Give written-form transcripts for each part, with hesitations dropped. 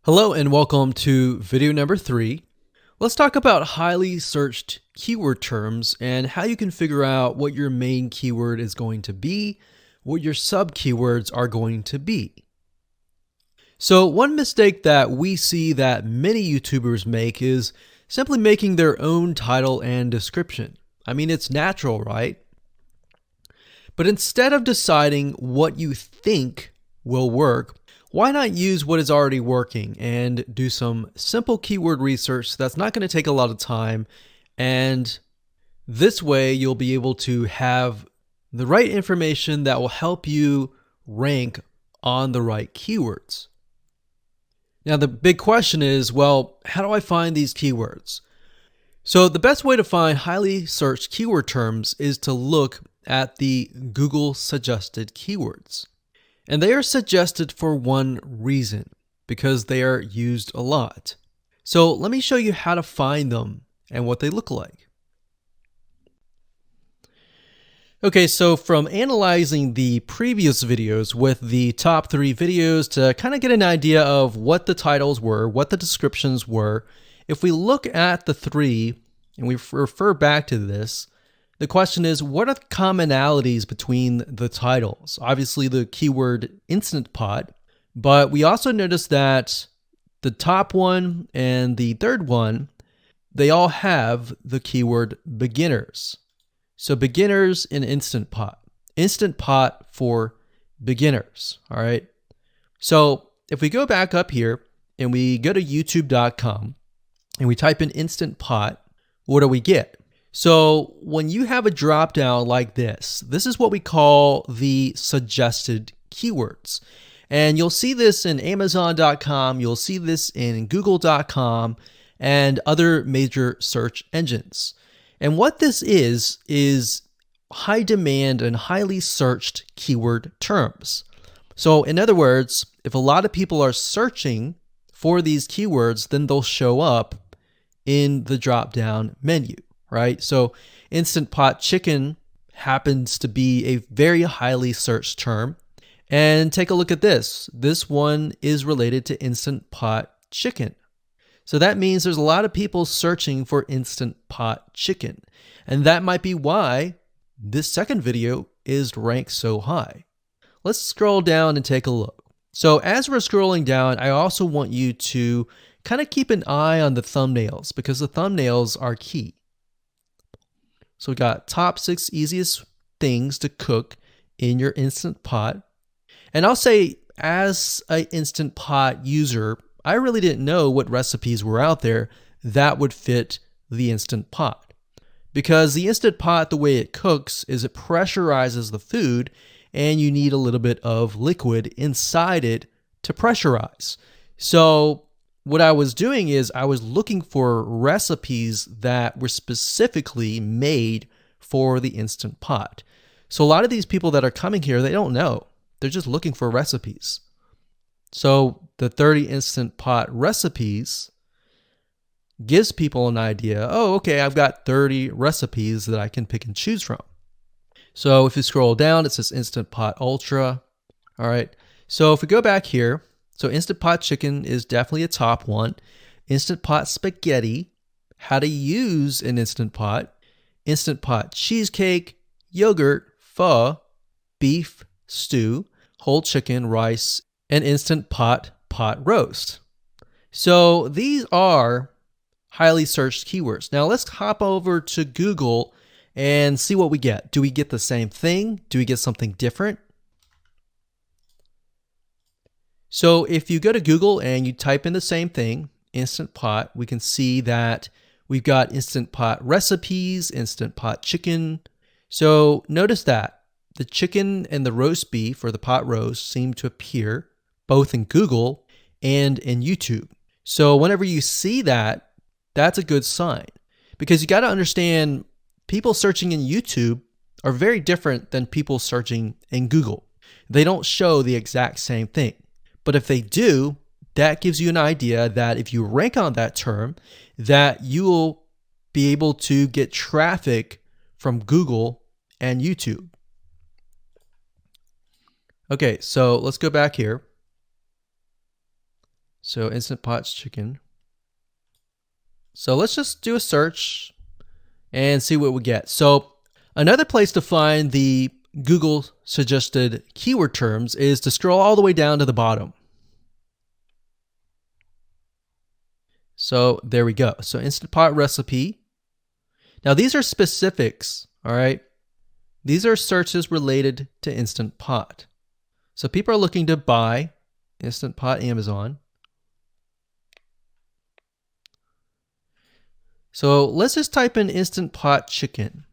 Hello and welcome to video number 3. Let's talk about highly searched keyword terms and how you can figure out what your main keyword is going to be, what your sub keywords are going to be. So one mistake that we see that many YouTubers make is simply making their own title and description. I mean, it's natural, right? But instead of deciding what you think will work, why not use what is already working and do some simple keyword research that's not going to take a lot of time, and this way you'll be able to have the right information that will help you rank on the right keywords. Now the big question is, well, how do I find these keywords? So the best way to find highly searched keyword terms is to look at the Google suggested keywords. And they are suggested for one reason, because they are used a lot. So let me show you how to find them and what they look like. Okay, so from analyzing the previous videos with the top 3 videos to kind of get an idea of what the titles were, what the descriptions were, if we look at the 3 and we refer back to this, the question is, what are the commonalities between the titles? Obviously the keyword Instant Pot, but we also notice that the top one and the third one, they all have the keyword beginners. So beginners in Instant Pot for beginners, all right? So if we go back up here and we go to youtube.com and we type in Instant Pot, what do we get? So when you have a drop down like this is what we call the suggested keywords. And you'll see this in Amazon.com, you'll see this in Google.com and other major search engines. And what this is high demand and highly searched keyword terms. So in other words, if a lot of people are searching for these keywords, then they'll show up in the drop down menu. Right? So Instant Pot chicken happens to be a very highly searched term. And take a look at this. This one is related to Instant Pot chicken. So that means there's a lot of people searching for Instant Pot chicken. And that might be why this second video is ranked so high. Let's scroll down and take a look. So as we're scrolling down, I also want you to kind of keep an eye on the thumbnails, because the thumbnails are key. So we got top 6 easiest things to cook in your Instant Pot. And I'll say, as an Instant Pot user, I really didn't know what recipes were out there that would fit the Instant Pot. Because the Instant Pot, the way it cooks is it pressurizes the food, and you need a little bit of liquid inside it to pressurize. So what I was doing is I was looking for recipes that were specifically made for the Instant Pot. So a lot of these people that are coming here, they don't know. They're just looking for recipes. So the 30 Instant Pot recipes gives people an idea. Oh, okay, I've got 30 recipes that I can pick and choose from. So if you scroll down, it says Instant Pot Ultra. All right. So if we go back here, so Instant Pot chicken is definitely a top one. Instant Pot spaghetti, how to use an Instant Pot. Instant Pot cheesecake, yogurt, pho, beef stew, whole chicken, rice, and Instant Pot pot roast. So these are highly searched keywords. Now let's hop over to Google and see what we get. Do we get the same thing? Do we get something different? So if you go to Google and you type in the same thing, Instant Pot, we can see that we've got Instant Pot recipes, Instant Pot chicken. So notice that the chicken and the roast beef, or the pot roast, seem to appear both in Google and in YouTube. So whenever you see that, that's a good sign, because you got to understand, people searching in YouTube are very different than people searching in Google. They don't show the exact same thing. But if they do, that gives you an idea that if you rank on that term, that you will be able to get traffic from Google and YouTube. Okay, so let's go back here. So Instant Pot chicken. So let's just do a search and see what we get. So another place to find the Google suggested keyword terms is to scroll all the way down to the bottom. So there we go. So Instant Pot recipe. Now these are specifics, all right? These are searches related to Instant Pot. So people are looking to buy Instant Pot Amazon. So let's just type in Instant Pot chicken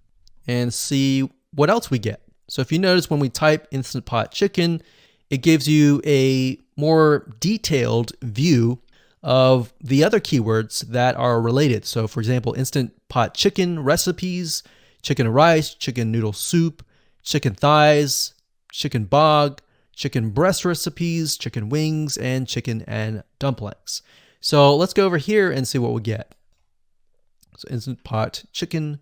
and see what else we get. So if you notice when we type Instant Pot chicken, it gives you a more detailed view of the other keywords that are related. So for example, Instant Pot chicken recipes, chicken and rice, chicken noodle soup, chicken thighs, chicken bog, chicken breast recipes, chicken wings, and chicken and dumplings. So let's go over here and see what we get. So Instant Pot chicken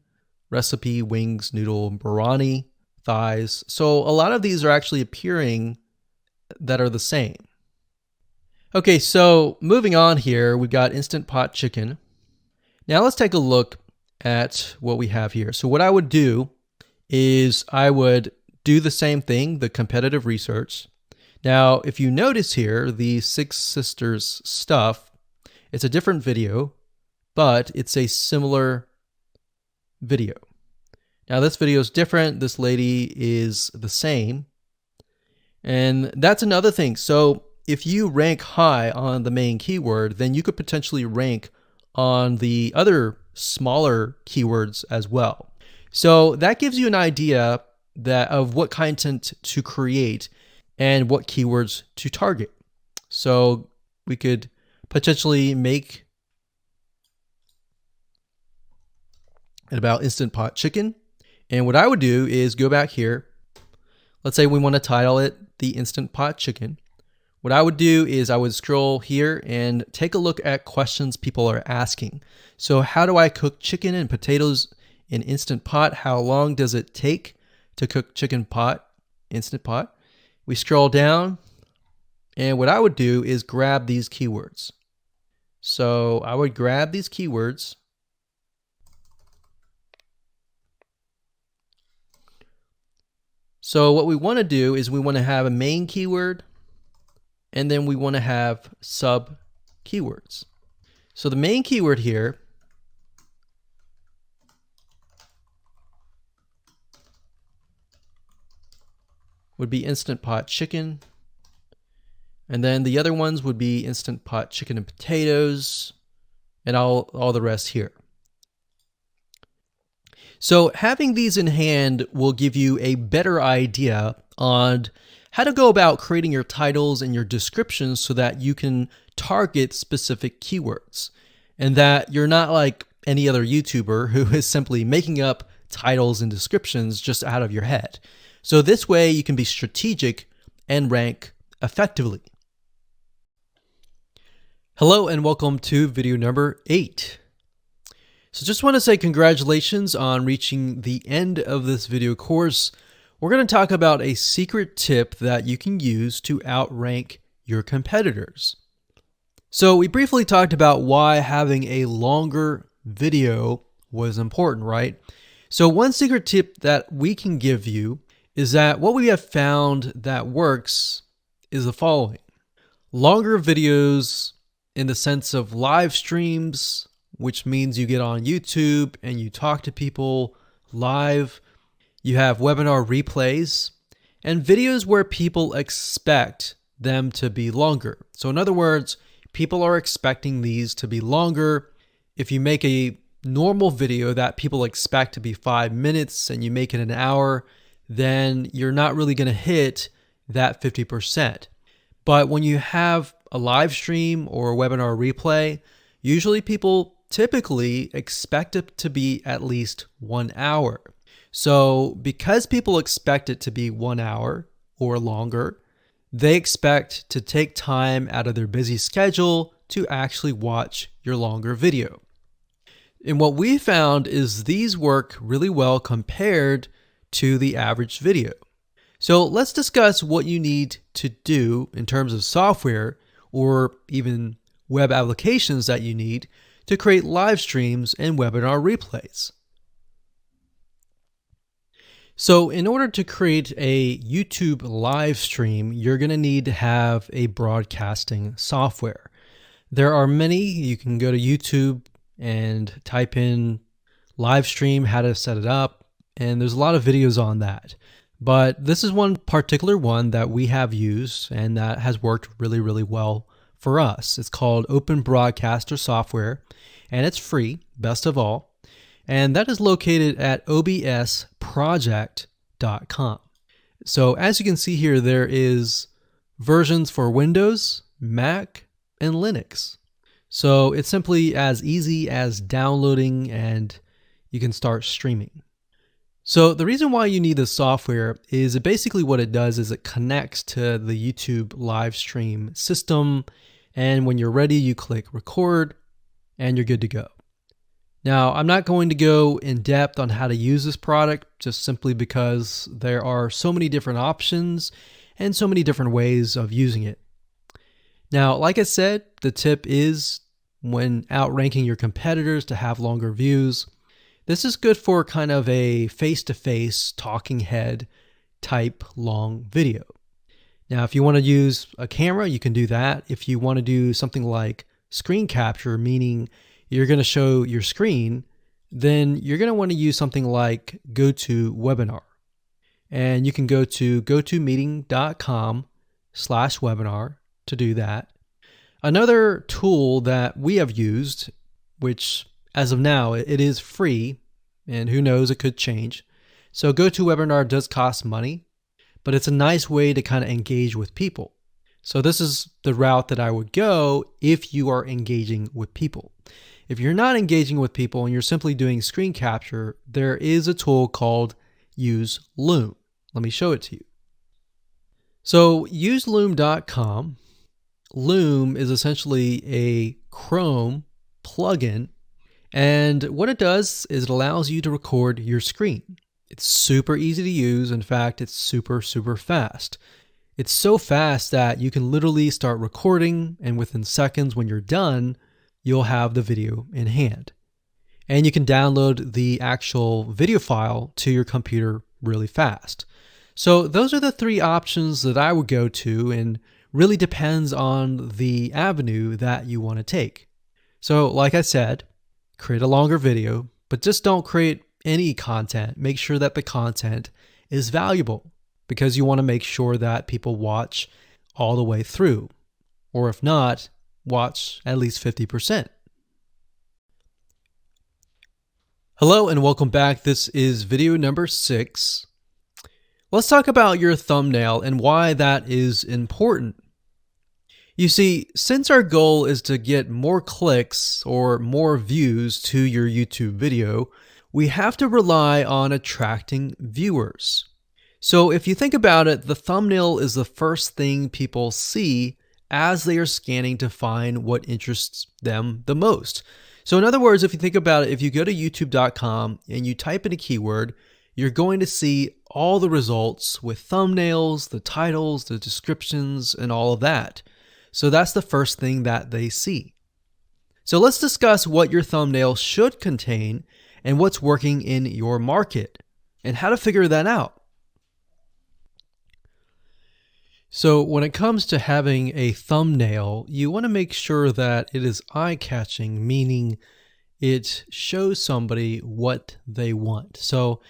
recipe, wings, noodle, biryani, thighs. So a lot of these are actually appearing that are the same. Okay, so moving on here, we've got Instant Pot chicken. Now let's take a look at what we have here. So what I would do is I would do the same thing, the competitive research. Now, if you notice here, the Six Sisters stuff, it's a different video, but it's a similar video. Now this video is different. This lady is the same. And that's another thing. So if you rank high on the main keyword, then you could potentially rank on the other smaller keywords as well. So that gives you an idea of what content to create and what keywords to target. So we could potentially make it about Instant Pot chicken. And what I would do is go back here. Let's say we want to title it the Instant Pot chicken. What I would do is I would scroll here and take a look at questions people are asking. So how do I cook chicken and potatoes in Instant Pot? How long does it take to cook chicken pot, Instant Pot? We scroll down, and what I would do is grab these keywords. So I would grab these keywords. So what we want to do is we want to have a main keyword, and then we want to have sub keywords. So the main keyword here would be Instant Pot chicken. And then the other ones would be Instant Pot chicken and potatoes, and all the rest here. So having these in hand will give you a better idea on how to go about creating your titles and your descriptions so that you can target specific keywords, and that you're not like any other YouTuber who is simply making up titles and descriptions just out of your head. So this way you can be strategic and rank effectively. Hello and welcome to video number 8. So just want to say congratulations on reaching the end of this video course. We're going to talk about a secret tip that you can use to outrank your competitors. So we briefly talked about why having a longer video was important, right? So one secret tip that we can give you is that what we have found that works is the following. Longer videos in the sense of live streams, which means you get on YouTube and you talk to people live. You have webinar replays and videos where people expect them to be longer. So in other words, people are expecting these to be longer. If you make a normal video that people expect to be 5 minutes and you make it an hour, then you're not really going to hit that 50%. But when you have a live stream or a webinar replay, usually people typically expect it to be at least 1 hour. So because people expect it to be 1 hour or longer, they expect to take time out of their busy schedule to actually watch your longer video. And what we found is these work really well compared to the average video. So let's discuss what you need to do in terms of software or even web applications that you need to create live streams and webinar replays. So in order to create a YouTube live stream, you're going to need to have a broadcasting software. There are many. You can go to YouTube and type in live stream, how to set it up, and there's a lot of videos on that. But this is one particular one that we have used and that has worked really, really well for us. It's called Open Broadcaster Software, and it's free, best of all. And that is located at obsproject.com. So as you can see here, there is versions for Windows, Mac, and Linux. So it's simply as easy as downloading and you can start streaming. So the reason why you need this software is basically what it does is it connects to the YouTube live stream system. And when you're ready, you click record and you're good to go. Now, I'm not going to go in depth on how to use this product just simply because there are so many different options and so many different ways of using it. Now, like I said, the tip is when outranking your competitors to have longer views. This is good for kind of a face-to-face talking head type long video. Now, if you want to use a camera, you can do that. If you want to do something like screen capture, meaning you're going to show your screen, then you're going to want to use something like GoToWebinar. And you can go to gotomeeting.com/webinar to do that. Another tool that we have used, which as of now, it is free, and who knows, it could change. So GoToWebinar does cost money, but it's a nice way to kind of engage with people. So this is the route that I would go if you are engaging with people. If you're not engaging with people and you're simply doing screen capture, there is a tool called Use Loom. Let me show it to you. So useloom.com. Loom is essentially a Chrome plugin, and what it does is it allows you to record your screen. It's super easy to use. In fact, it's super, super fast. It's so fast that you can literally start recording, and within seconds when you're done, you'll have the video in hand. And you can download the actual video file to your computer really fast. So those are the three options that I would go to, and really depends on the avenue that you want to take. So like I said, create a longer video, but just don't create any content. Make sure that the content is valuable, because you want to make sure that people watch all the way through, or if not, watch at least 50%. Hello and welcome back. This is video number 6. Let's talk about your thumbnail and why that is important. You see, since our goal is to get more clicks or more views to your YouTube video, we have to rely on attracting viewers. So if you think about it, the thumbnail is the first thing people see as they are scanning to find what interests them the most. So in other words, if you think about it, if you go to youtube.com and you type in a keyword, you're going to see all the results with thumbnails, the titles, the descriptions, and all of that. So that's the first thing that they see. So let's discuss what your thumbnail should contain and what's working in your market and how to figure that out. So when it comes to having a thumbnail, you want to make sure that it is eye-catching, meaning it shows somebody what they want. So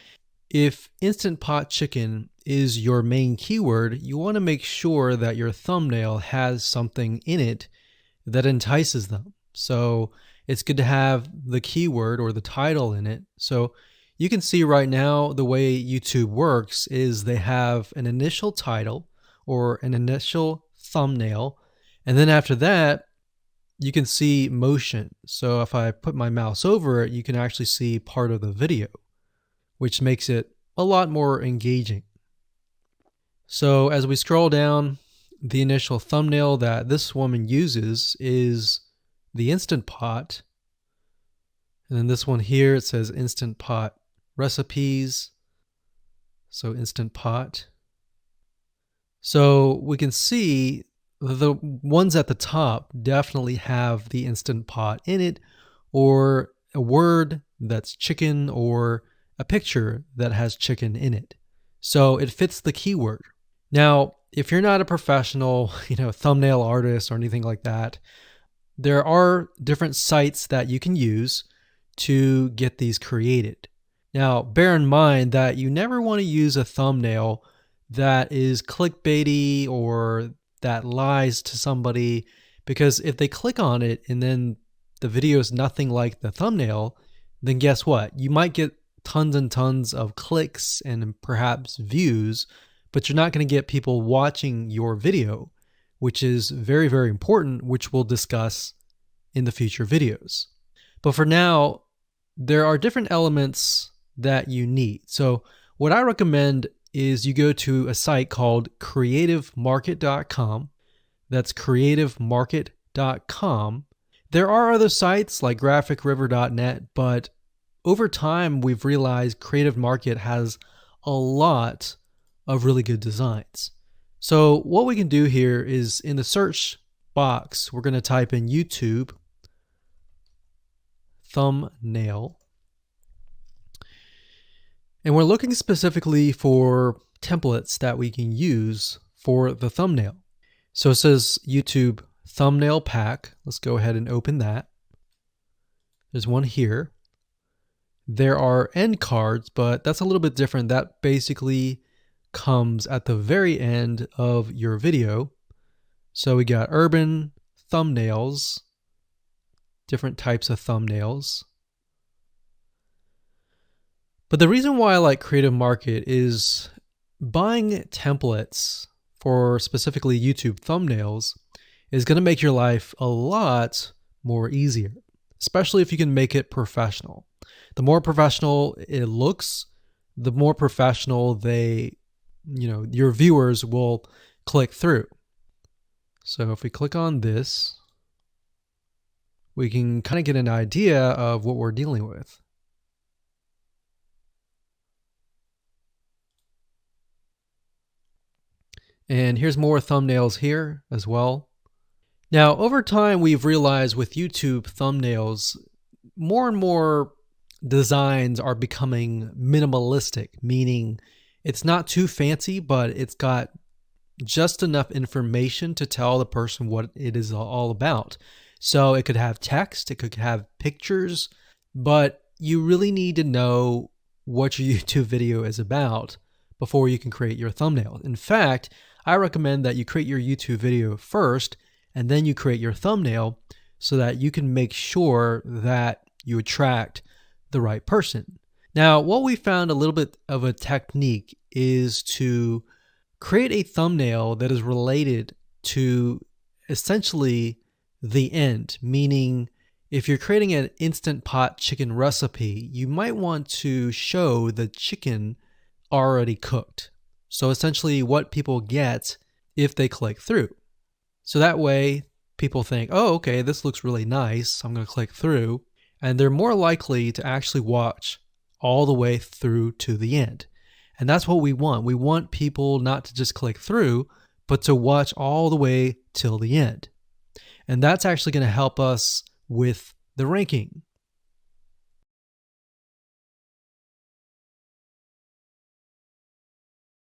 if Instant Pot Chicken is your main keyword, you want to make sure that your thumbnail has something in it that entices them. So it's good to have the keyword or the title in it. So you can see right now the way YouTube works is they have an initial title or an initial thumbnail, and then after that you can see motion. So if I put my mouse over it, you can actually see part of the video, which makes it a lot more engaging. So as we scroll down, the initial thumbnail that this woman uses is the Instant Pot. And then this one here, it says Instant Pot recipes. So Instant Pot. So we can see the ones at the top definitely have the Instant Pot in it, or a word that's chicken, or a picture that has chicken in it. So it fits the keyword. Now, if you're not a professional, thumbnail artist or anything like that, there are different sites that you can use to get these created. Now, bear in mind that you never want to use a thumbnail that is clickbaity or that lies to somebody, because if they click on it and then the video is nothing like the thumbnail, then guess what? You might get tons and tons of clicks and perhaps views, but you're not going to get people watching your video, which is very, very important, which we'll discuss in the future videos. But for now, there are different elements that you need. So what I recommend is you go to a site called creativemarket.com. That's creativemarket.com. There are other sites like graphicriver.net, but over time we've realized Creative Market has a lot of really good designs. So what we can do here is in the search box, we're going to type in YouTube thumbnail. And we're looking specifically for templates that we can use for the thumbnail. So it says YouTube thumbnail pack. Let's go ahead and open that. There's one here. There are end cards, but that's a little bit different. That basically comes at the very end of your video. So we got urban thumbnails, different types of thumbnails. But the reason why I like Creative Market is buying templates for specifically YouTube thumbnails is going to make your life a lot more easier, especially if you can make it professional. The more professional it looks, the more professional your viewers will click through. So if we click on this, we can kind of get an idea of what we're dealing with. And here's more thumbnails here as well. Now, over time, we've realized with YouTube thumbnails, more and more designs are becoming minimalistic, meaning it's not too fancy, but it's got just enough information to tell the person what it is all about. So it could have text, it could have pictures, but you really need to know what your YouTube video is about before you can create your thumbnail. In fact, I recommend that you create your YouTube video first and then you create your thumbnail so that you can make sure that you attract the right person. Now, what we found a little bit of a technique is to create a thumbnail that is related to essentially the end, meaning if you're creating an Instant Pot chicken recipe, you might want to show the chicken already cooked. So essentially what people get if they click through. So that way people think, oh, okay, this looks really nice. I'm going to click through. And they're more likely to actually watch all the way through to the end. And that's what we want. We want people not to just click through, but to watch all the way till the end. And that's actually going to help us with the ranking.